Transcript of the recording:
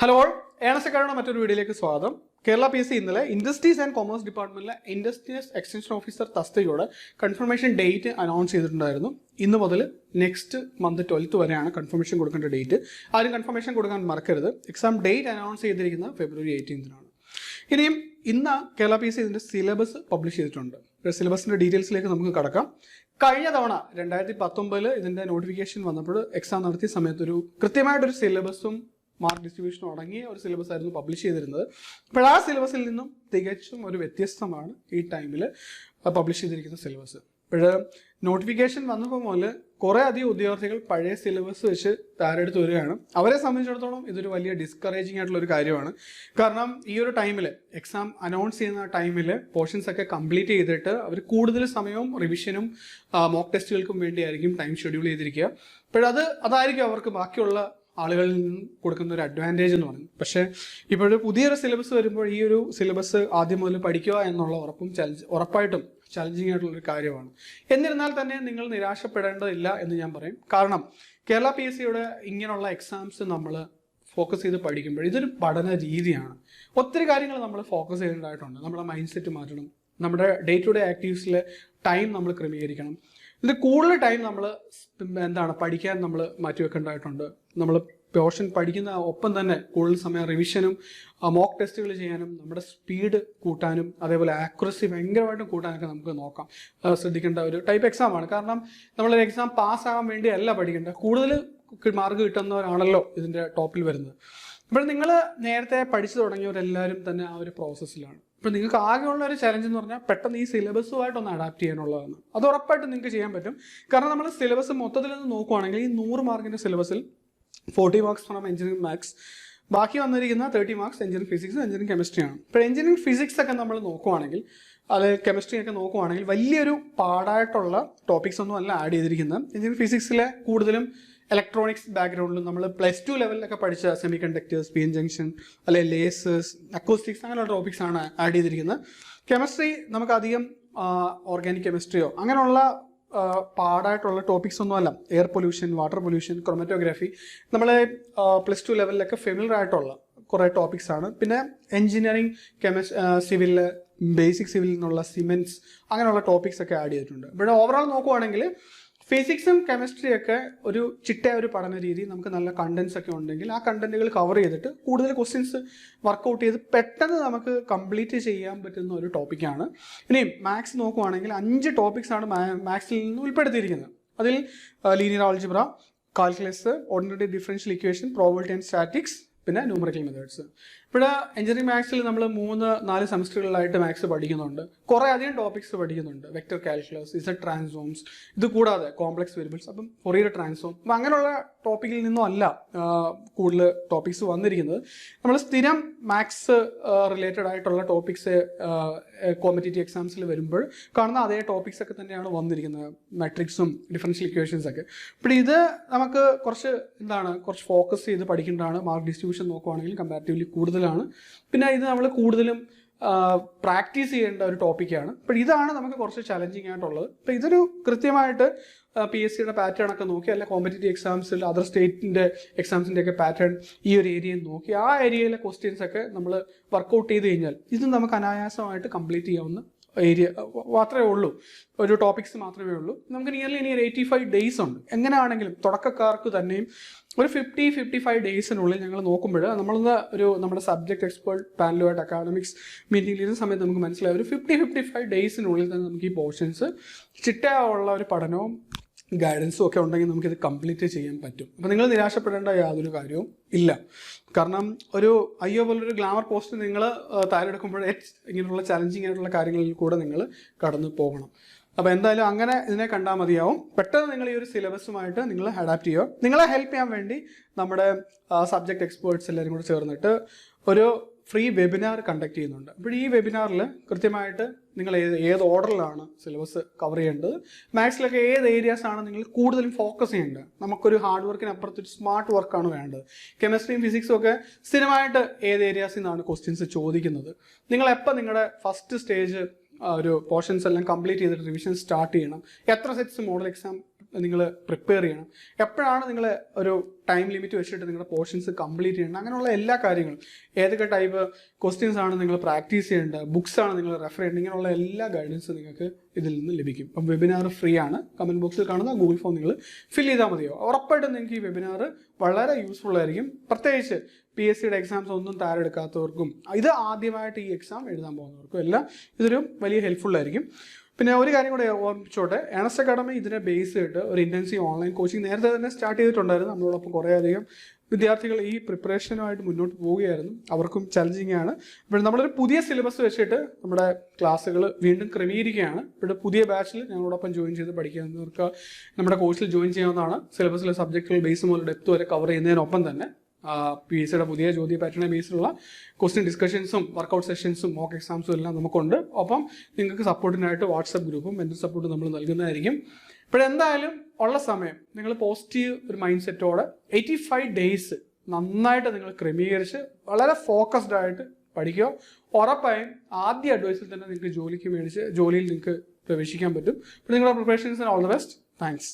Hello all, Ernest അക്കാഡമിയുടെ മറ്റൊരു വീഡിയോയിലേക്ക് സ്വാഗതം. കേരള PSC ഇന്നലെ ഇൻഡസ്ട്രീസ് ആൻഡ് കൊമേഴ്സ് ഡിപ്പാർട്ട്മെന്റിലെ ഇൻഡസ്ട്രീസ് എക്സ്റ്റൻഷൻ ഓഫീസർ തസ്തികയോട് കൺഫർമേഷൻ ഡേറ്റ് അനൗൺസ് ചെയ്തിട്ടുണ്ടായിരുന്നു. ഇന്ന് മുതൽ നെക്സ്റ്റ് മന്ത് 12th വരെയാണ് കൺഫർമേഷൻ കൊടുക്കേണ്ട ഡേറ്റ്. ആരും കൺഫർമേഷൻ കൊടുക്കാൻ മറക്കരുത്. എക്സാം ഡേറ്റ് അനൗൺസ് ചെയ്തിരിക്കുന്നത് February 18th. ഇനിയും ഇന്ന് കേരള PSC ഇതിൻ്റെ സിലബസ് പബ്ലിഷ് ചെയ്തിട്ടുണ്ട്. സിലബസിൻ്റെ ഡീറ്റെയിൽസിലേക്ക് നമുക്ക് കടക്കാം. കഴിഞ്ഞ തവണ 2019 ഇതിൻ്റെ നോട്ടിഫിക്കേഷൻ വന്നപ്പോൾ എക്സാം നടത്തിയ സമയത്ത് ഒരു കൃത്യമായിട്ടൊരു സിലബസും മാർക്ക് ഡിസ്ട്രിബ്യൂഷനും അടങ്ങിയ ഒരു സിലബസ് ആയിരുന്നു പബ്ലിഷ് ചെയ്തിരുന്നത്. അപ്പോൾ ആ സിലബസിൽ നിന്നും തികച്ചും ഒരു വ്യത്യസ്തമാണ് ഈ ടൈമിൽ പബ്ലിഷ് ചെയ്തിരിക്കുന്ന സിലബസ്. ഇപ്പോൾ നോട്ടിഫിക്കേഷൻ വന്നപ്പോൾ മുതൽ കുറേ അധികം ഉദ്യോഗാർത്ഥികൾ പഴയ സിലബസ് വെച്ച് തയ്യാറെടുത്ത് വരികയാണ്. അവരെ സംബന്ധിച്ചിടത്തോളം ഇതൊരു വലിയ ഡിസ്കറേജിങ് ആയിട്ടുള്ള ഒരു കാര്യമാണ്. കാരണം ഈ ഒരു ടൈമിൽ എക്സാം അനൗൺസ് ചെയ്യുന്ന ടൈമിൽ പോർഷൻസ് ഒക്കെ കംപ്ലീറ്റ് ചെയ്തിട്ട് അവർ കൂടുതൽ സമയവും റിവിഷനും മോക്ക് ടെസ്റ്റുകൾക്കും വേണ്ടിയായിരിക്കും ടൈം ഷെഡ്യൂൾ ചെയ്തിരിക്കുക. അതായിരിക്കും അവർക്ക് ബാക്കിയുള്ള ആളുകളിൽ നിന്നും കൊടുക്കുന്ന ഒരു അഡ്വാൻറ്റേജ് എന്ന് പറയുന്നത്. പക്ഷേ ഇപ്പോഴൊരു പുതിയൊരു സിലബസ് വരുമ്പോൾ ഈ ഒരു സിലബസ് ആദ്യം മുതൽ പഠിക്കുക എന്നുള്ള ഉറപ്പായിട്ടും ചലഞ്ചിങ് ആയിട്ടുള്ളൊരു കാര്യമാണ്. എന്നിരുന്നാൽ തന്നെ നിങ്ങൾ നിരാശപ്പെടേണ്ടതില്ല എന്ന് ഞാൻ പറയും. കാരണം കേരള PSCയുടെ ഇങ്ങനെയുള്ള എക്സാംസ് നമ്മൾ ഫോക്കസ് ചെയ്ത് പഠിക്കുമ്പോൾ ഇതൊരു പഠന രീതിയാണ്. ഒത്തിരി കാര്യങ്ങൾ നമ്മൾ ഫോക്കസ് ചെയ്യേണ്ടതായിട്ടുണ്ട്. നമ്മുടെ മൈൻഡ് സെറ്റ് മാറ്റണം, നമ്മുടെ ഡേ ടു ഡേ ആക്ടിവിറ്റീസിൽ ടൈം നമ്മൾ ക്രമീകരിക്കണം. ഇത് കൂടുതൽ ടൈം നമ്മൾ പഠിക്കാൻ നമ്മൾ മാറ്റിവെക്കേണ്ടതായിട്ടുണ്ട്. നമ്മൾ പോർഷൻ പഠിക്കുന്ന ഒപ്പം തന്നെ കൂടുതൽ സമയം റിവിഷനും മോക്ക് ടെസ്റ്റുകൾ ചെയ്യാനും നമ്മുടെ സ്പീഡ് കൂട്ടാനും അതേപോലെ ആക്യുറസി ഭയങ്കരമായിട്ടും കൂട്ടാനൊക്കെ നമുക്ക് നോക്കാം. ശ്രദ്ധിക്കേണ്ട ഒരു ടൈപ്പ് എക്സാമാണ്. കാരണം നമ്മളൊരു എക്സാം പാസ്സാകാൻ വേണ്ടിയല്ല പഠിക്കേണ്ടത്, കൂടുതൽ മാർക്ക് കിട്ടുന്നവരാണല്ലോ ഇതിൻ്റെ ടോപ്പിൽ വരുന്നത്. ഇപ്പോൾ നിങ്ങൾ നേരത്തെ പഠിച്ചു തുടങ്ങിയവരെല്ലാവരും തന്നെ ആ ഒരു പ്രോസസ്സിലാണ്. ഇപ്പോൾ നിങ്ങൾക്ക് ആകെയുള്ള ഒരു ചലഞ്ച് എന്ന് പറഞ്ഞാൽ പെട്ടെന്ന് ഈ സിലബസുമായിട്ടൊന്ന് അഡാപ്റ്റ് ചെയ്യാനുള്ളതാണ്. അത് ഉറപ്പായിട്ടും നിങ്ങൾക്ക് ചെയ്യാൻ പറ്റും. കാരണം നമ്മൾ സിലബസ് മൊത്തത്തിൽ നിന്ന് നോക്കുവാണെങ്കിൽ ഈ 100 മാർക്കിൻ്റെ സിലബസിൽ 40 മാർക്സ് ഫ്രം എഞ്ചിനീയറിംഗ് മാത്സ്, ബാക്കി വന്നിരിക്കുന്ന 30 മാർക്സ് എഞ്ചിനീയറിംഗ് ഫിസിക്സ്, എഞ്ചിനീയറിംഗ് കെമിസ്ട്രിയാണ്. ഇപ്പോൾ എഞ്ചിനീയറിംഗ് ഫിസിക്സ് ഒക്കെ നമ്മൾ നോക്കുവാണെങ്കിൽ കെമിസ്ട്രി ഒക്കെ നോക്കുവാണെങ്കിൽ വലിയൊരു പാടായിട്ടുള്ള ടോപ്പിക്സ് ഒന്നും അല്ല ആഡ് ചെയ്തിരിക്കുന്നത്. എഞ്ചിനീയറിംഗ് ഫിസിക്സിലെ കൂടുതലും ഇലക്ട്രോണിക്സ് ബാക്ക്ഗ്രൗണ്ടിലും നമ്മൾ +2 ലെവലിലൊക്കെ പഠിച്ച സെമി കണ്ടക്ടേഴ്സ്, PN ജംഗ്ഷൻ, അല്ലെങ്കിൽ ലേസേഴ്സ്, അക്കോസ്റ്റിക്സ് അങ്ങനെയുള്ള ടോപ്പിക്സ് ആണ് ആഡ് ചെയ്തിരിക്കുന്നത്. കെമിസ്ട്രി നമുക്ക് അധികം ഓർഗാനിക് കെമിസ്ട്രിയോ അങ്ങനെയുള്ള പാടായിട്ടുള്ള ടോപ്പിക്സ് ഒന്നും അല്ല. Air pollution, water pollution, chromatography നമ്മൾ +2 ലെവലിലൊക്കെ ഫെമിലർ ആയിട്ടുള്ള കുറേ ടോപ്പിക്സ് ആണ്. പിന്നെ എഞ്ചിനീയറിംഗ് സിവിലിൽ ബേസിക് സിവിലിൽ നിന്നുള്ള സിമെൻറ്റ്സ് അങ്ങനെയുള്ള ടോപ്പിക്സ് ഒക്കെ ആഡ് ചെയ്തിട്ടുണ്ട്. ഇവിടെ ഓവറോൾ നോക്കുവാണെങ്കിൽ ഫിസിക്സും കെമിസ്ട്രിയൊക്കെ ഒരു ചിട്ടയ ഒരു പഠന രീതി, നമുക്ക് നല്ല കണ്ടൻസ് ഒക്കെ ഉണ്ടെങ്കിൽ ആ കണ്ടന്റുകൾ കവർ ചെയ്തിട്ട് കൂടുതൽ ക്വസ്റ്റ്യൻസ് വർക്കൗട്ട് ചെയ്ത് പെട്ടെന്ന് നമുക്ക് കംപ്ലീറ്റ് ചെയ്യാൻ പറ്റുന്ന ഒരു ടോപ്പിക്കാണ്. ഇനിയും മാത്സ് നോക്കുവാണെങ്കിൽ 5 ടോപ്പിക്സ് ആണ് മാത്സിൽ നിന്ന് ഉൾപ്പെടുത്തിയിരിക്കുന്നത്. അതിൽ linear algebra, calculus, ordinary differential equation, probability and statics, പിന്നെ ന്യൂമറിക്കൽ മെത്തേഡ്സ്. ഇവിടെ എഞ്ചിനീയറിംഗ് മാത്സിൽ നമ്മൾ 3-4 സെമസ്റ്ററുകളിലായിട്ട് മാത്സ് പഠിക്കുന്നുണ്ട്. കുറേ അധികം ടോപ്പിക്സ് പഠിക്കുന്നുണ്ട്. വെക്ടർ കാൽക്കുലസ്, ഇസഡ് ട്രാൻസ്ഫോംസ്, ഇത് കൂടാതെ കോംപ്ലക്സ് വേരിയബിൾസ്, അപ്പം ഫൊറിയർ ട്രാൻസ്ഫോം, അപ്പം അങ്ങനെയുള്ള ടോപ്പിക്കിൽ നിന്നും അല്ല കൂടുതൽ ടോപ്പിക്സ് വന്നിരിക്കുന്നത്. നമ്മൾ സ്ഥിരം മാത്സ് റിലേറ്റഡ് ആയിട്ടുള്ള ടോപ്പിക്സ് കോമ്പറ്റേറ്റീവ് എക്സാംസിൽ വരുമ്പോൾ കാണുന്ന അതേ ടോപ്പിക്സ് ഒക്കെ തന്നെയാണ് വന്നിരിക്കുന്നത്. മെട്രിക്സും ഡിഫറൻഷ്യൽ ഇക്വേഷൻസ് ഒക്കെ. അപ്പോൾ ഇത് നമുക്ക് കുറച്ച് ഫോക്കസ് ചെയ്ത് പഠിക്കേണ്ടതാണ്. മാർക്ക് ഡിസ്ട്രിബ്യൂഷൻ നോക്കുവാണെങ്കിൽ കമ്പാരിറ്റീവ്ലി കൂടുതലാണ്. പിന്നെ ഇത് നമ്മൾ കൂടുതലും പ്രാക്ടീസ് ചെയ്യേണ്ട ഒരു ടോപ്പിക്കാണ്. അപ്പോൾ ഇതാണ് നമുക്ക് കുറച്ച് ചലഞ്ചിങ് ആയിട്ടുള്ളത്. അപ്പോൾ ഇതൊരു കൃത്യമായിട്ട് PSCയുടെ പാറ്റേൺ ഒക്കെ നോക്കി, അല്ല കോമ്പറ്റേറ്റീവ് എക്സാംസിൽ അതർ സ്റ്റേറ്റിൻ്റെ എക്സാംസിൻ്റെ ഒക്കെ പാറ്റേൺ ഈ ഒരു ഏരിയയിൽ നോക്കി ആ ഏരിയയിലെ ക്വസ്റ്റ്യൻസ് ഒക്കെ നമ്മൾ വർക്കൗട്ട് ചെയ്ത് കഴിഞ്ഞാൽ ഇത് നമുക്ക് അനായാസമായിട്ട് കംപ്ലീറ്റ് ചെയ്യാവുന്ന ഏരിയ മാത്രമേ ഉള്ളൂ. ഒരു ടോപ്പിക്സ് മാത്രമേ ഉള്ളൂ. നമുക്ക് നിയർലി ഇനി ഒരു 85 ഡേയ്സ് ഉണ്ട്. എങ്ങനെയാണെങ്കിലും തുടക്കക്കാർക്ക് തന്നെയും ഒരു 50-55 ഡേയ്സിനുള്ളിൽ ഞങ്ങൾ നോക്കുമ്പോൾ നമ്മുടെ സബ്ജക്ട് എക്സ്പേർട്ട് പാനലുമായിട്ട് അക്കാഡമിക്സ് മീറ്റിംഗിൽ ഇരുന്ന സമയത്ത് നമുക്ക് മനസ്സിലായി ഒരു 50-55 ഡേയ്സിനുള്ളിൽ തന്നെ നമുക്ക് ഈ പോർഷൻസ് ചിട്ടയുള്ള ഒരു പഠനവും ഗൈഡൻസും ഒക്കെ ഉണ്ടെങ്കിൽ നമുക്കിത് കംപ്ലീറ്റ് ചെയ്യാൻ പറ്റും. അപ്പോൾ നിങ്ങൾ നിരാശപ്പെടേണ്ട യാതൊരു കാര്യവും ഇല്ല. കാരണം ഒരു പോലൊരു ഗ്ലാമർ പോസ്റ്റ് നിങ്ങൾ തയ്യാറെടുക്കുമ്പോൾ ഇങ്ങനെയുള്ള ചലഞ്ചിങ് ആയിട്ടുള്ള കാര്യങ്ങളിൽ കൂടെ നിങ്ങൾ കടന്നു പോകണം. അപ്പോൾ എന്തായാലും അങ്ങനെ ഇതിനെ കണ്ടാൽ മതിയാവും. പെട്ടെന്ന് നിങ്ങൾ ഈ ഒരു സിലബസുമായിട്ട് നിങ്ങൾ അഡാപ്റ്റ് ചെയ്യുക. നിങ്ങളെ ഹെൽപ്പ് ചെയ്യാൻ വേണ്ടി നമ്മുടെ സബ്ജക്ട് എക്സ്പേർട്സ് എല്ലാവരും കൂടെ ചേർന്നിട്ട് ഒരു ഫ്രീ വെബിനാർ കണ്ടക്ട് ചെയ്യുന്നുണ്ട്. അപ്പോൾ ഈ വെബിനാറിൽ കൃത്യമായിട്ട് നിങ്ങൾ ഏത് ഓർഡറിലാണ് സിലബസ് കവർ ചെയ്യേണ്ടത്, മാത്സിലൊക്കെ ഏത് ഏരിയാസാണ് നിങ്ങൾ കൂടുതലും ഫോക്കസ് ചെയ്യേണ്ടത്. നമുക്കൊരു ഹാർഡ് വർക്കിനപ്പുറത്തൊരു സ്മാർട്ട് വർക്കാണ് വേണ്ടത്. കെമിസ്ട്രിയും ഫിസിക്സും ഒക്കെ സ്ഥിരമായിട്ട് ഏത് ഏരിയാസിൽ നിന്നാണ് ക്വസ്റ്റ്യൻസ് ചോദിക്കുന്നത്, നിങ്ങളെപ്പോൾ നിങ്ങളുടെ ഫസ്റ്റ് സ്റ്റേജ് ഒരു പോർഷൻസ് എല്ലാം കംപ്ലീറ്റ് ചെയ്തിട്ട് റിവിഷൻ സ്റ്റാർട്ട് ചെയ്യണം, എത്ര സെറ്റ്സ് മോഡൽ എക്സാം നിങ്ങൾ പ്രിപ്പയർ ചെയ്യണം, എപ്പോഴാണ് നിങ്ങൾ ഒരു ടൈം ലിമിറ്റ് വെച്ചിട്ട് നിങ്ങളുടെ പോർഷൻസ് കംപ്ലീറ്റ് ചെയ്യണം, അങ്ങനെയുള്ള എല്ലാ കാര്യങ്ങളും, ഏതൊക്കെ ടൈപ്പ് ക്വസ്റ്റ്യൻസ് ആണ് നിങ്ങൾ പ്രാക്ടീസ് ചെയ്യേണ്ടത്, ബുക്സ് ആണ് നിങ്ങൾ റെഫർ ചെയ്യേണ്ടത്, ഇങ്ങനെയുള്ള എല്ലാ ഗൈഡൻസും നിങ്ങൾക്ക് ഇതിൽ നിന്ന് ലഭിക്കും. അപ്പം വെബിനാർ ഫ്രീ ആണ്. കമൻറ്റ് ബോക്സിൽ കാണുന്ന ഗൂഗിൾ ഫോം നിങ്ങൾ ഫിൽ ചെയ്താൽ മതിയോ. ഉറപ്പായിട്ടും നിങ്ങൾക്ക് ഈ വെബിനാർ വളരെ യൂസ്ഫുൾ ആയിരിക്കും. പ്രത്യേകിച്ച് PSCയുടെ എക്സാംസ് ഒന്നും തയ്യാറെടുക്കാത്തവർക്കും ഇത് ആദ്യമായിട്ട് ഈ എക്സാം എഴുതാൻ പോകുന്നവർക്കും എല്ലാം ഇതൊരു വലിയ ഹെൽപ്ഫുൾ ആയിരിക്കും. പിന്നെ ഒരു കാര്യം കൂടെ ഓർമ്മിച്ചോട്ടെ, ഏണസ്റ്റ് അക്കാഡമി ഇതിനെ ബേസ് ചെയ്തിട്ട് ഒരു ഇൻറ്റൻസീവ് ഓൺലൈൻ കോച്ചിങ് നേരത്തെ തന്നെ സ്റ്റാർട്ട് ചെയ്തിട്ടുണ്ടായിരുന്നു. നമ്മളോടൊപ്പം കുറേയധികം വിദ്യാർത്ഥികൾ ഈ പ്രിപ്പറേഷനുമായിട്ട് മുന്നോട്ട് പോവുകയായിരുന്നു. അവർക്കും ചലഞ്ചിങ് ആണ്. ഇപ്പോൾ നമ്മളൊരു പുതിയ സിലബസ് വെച്ചിട്ട് നമ്മുടെ ക്ലാസ്സുകൾ വീണ്ടും ക്രമീകരിക്കുകയാണ്. ഇവിടെ പുതിയ ബാച്ചിൽ ഞങ്ങളോടൊപ്പം ജോയിൻ ചെയ്ത് പഠിക്കുന്നവർക്ക് നമ്മുടെ കോഴ്സിൽ ജോയിൻ ചെയ്യാവുന്നതാണ്. സിലബസിലെ സബ്ജക്റ്റുകൾ ബേസ് മുതൽ ഡെപ്ത് വരെ കവർ ചെയ്യുന്നതിനൊപ്പം തന്നെ PSCയുടെ പുതിയ ചോദ്യ പാറ്റേണെ ബേസിലുള്ള ക്വസ്റ്റ്യൻ ഡിസ്കഷൻസും വർക്കൗട്ട് സെഷൻസും മോക്ക് എക്സാംസും എല്ലാം നമുക്കുണ്ട്. ഒപ്പം നിങ്ങൾക്ക് സപ്പോർട്ടിനായിട്ട് വാട്സപ്പ് ഗ്രൂപ്പും മെന്റൽ സപ്പോർട്ടും നമ്മൾ നൽകുന്നതായിരിക്കും. ഇപ്പോഴെന്തായാലും ഉള്ള സമയം നിങ്ങൾ പോസിറ്റീവ് ഒരു മൈൻഡ് സെറ്റോടെ 85 ഡേയ്സ് നന്നായിട്ട് നിങ്ങൾ ക്രമീകരിച്ച് വളരെ ഫോക്കസ്ഡ് ആയിട്ട് പഠിക്കുക. ഉറപ്പായും ആദ്യ അഡ്വൈസിൽ തന്നെ നിങ്ങൾക്ക് ജോലിയിൽ നിങ്ങൾക്ക് പ്രവേശിക്കാൻ പറ്റും. അപ്പോൾ നിങ്ങളുടെ പ്രിപ്പറേഷൻസിന് ഓൾ ദ ബെസ്റ്റ്. താങ്ക്സ്.